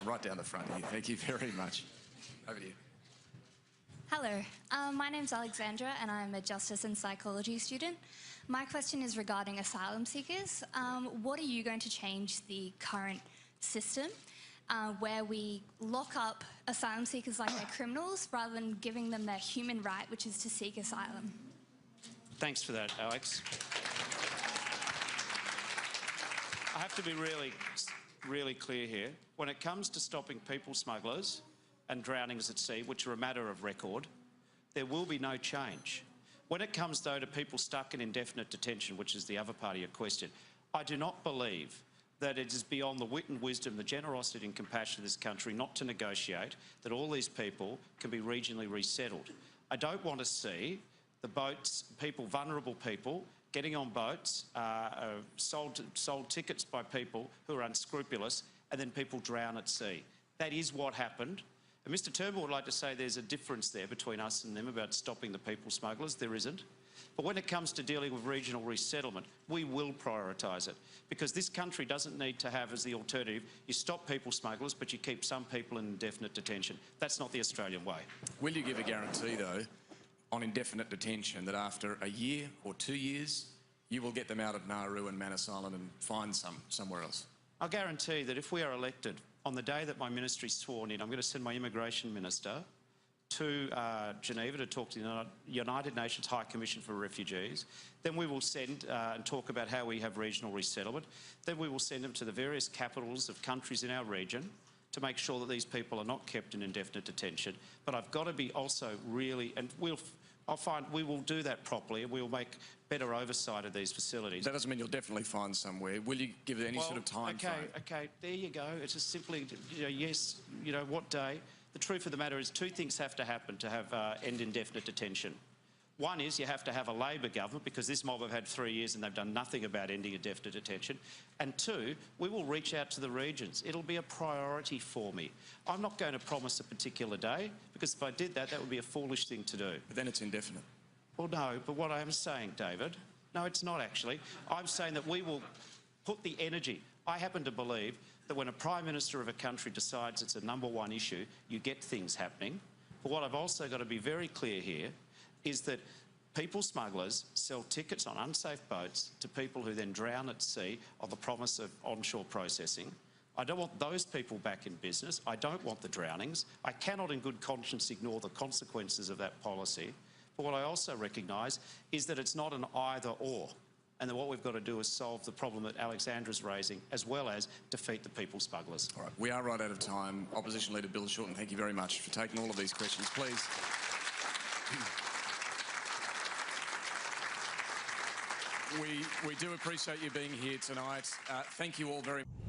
Right down the front here. Thank you very much. Over to you. Hello, my name's Alexandra and I'm a Justice and Psychology student. My question is regarding asylum seekers. What are you going to change the current system where we lock up asylum seekers like they're criminals rather than giving them their human right, which is to seek asylum? Thanks for that, Alex. I have to be really clear here. When it comes to stopping people smugglers and drownings at sea, which are a matter of record, there will be no change. When it comes, though, to people stuck in indefinite detention, which is the other part of your question, I do not believe that it is beyond the wit and wisdom, the generosity and compassion of this country not to negotiate that all these people can be regionally resettled. I don't want to see the boats, vulnerable people, getting on boats, sold tickets by people who are unscrupulous, and then people drown at sea. That is what happened. And Mr Turnbull would like to say there's a difference there between us and them about stopping the people smugglers. There isn't. But when it comes to dealing with regional resettlement, we will prioritise it, because this country doesn't need to have as the alternative, you stop people smugglers but you keep some people in indefinite detention. That's not the Australian way. Will you give a guarantee, though, on indefinite detention that after a year or 2 years you will get them out of Nauru and Manus Island and find somewhere else? I'll guarantee that if we are elected, on the day that my ministry is sworn in, I'm going to send my immigration minister to Geneva to talk to the United Nations High Commission for Refugees. Then we will send and talk about how we have regional resettlement. Then we will send them to the various capitals of countries in our region to make sure that these people are not kept in indefinite detention. But I've got to be also really, and I'll find we will do that properly, and we will make better oversight of these facilities. That doesn't mean you'll definitely find somewhere. Will you give it any sort of time frame? Okay, there you go. It's just simply, yes, what day. The truth of the matter is two things have to happen to have end indefinite detention. One is you have to have a Labor government, because this mob have had 3 years and they've done nothing about ending indefinite detention. And two, we will reach out to the regions. It'll be a priority for me. I'm not going to promise a particular day, because if I did that, that would be a foolish thing to do. But then it's indefinite. Well, no, but what I am saying, David, no, it's not actually. I'm saying that we will put the energy. I happen to believe that when a Prime Minister of a country decides it's a #1 issue, you get things happening. But what I've also got to be very clear here is that people smugglers sell tickets on unsafe boats to people who then drown at sea on the promise of onshore processing. I don't want those people back in business. I don't want the drownings. I cannot in good conscience ignore the consequences of that policy. But what I also recognise is that it's not an either or, and that what we've got to do is solve the problem that Alexandra's raising, as well as defeat the people smugglers. All right, we are right out of time. Opposition Leader Bill Shorten, thank you very much for taking all of these questions. Please. We do appreciate you being here tonight. Thank you all very much.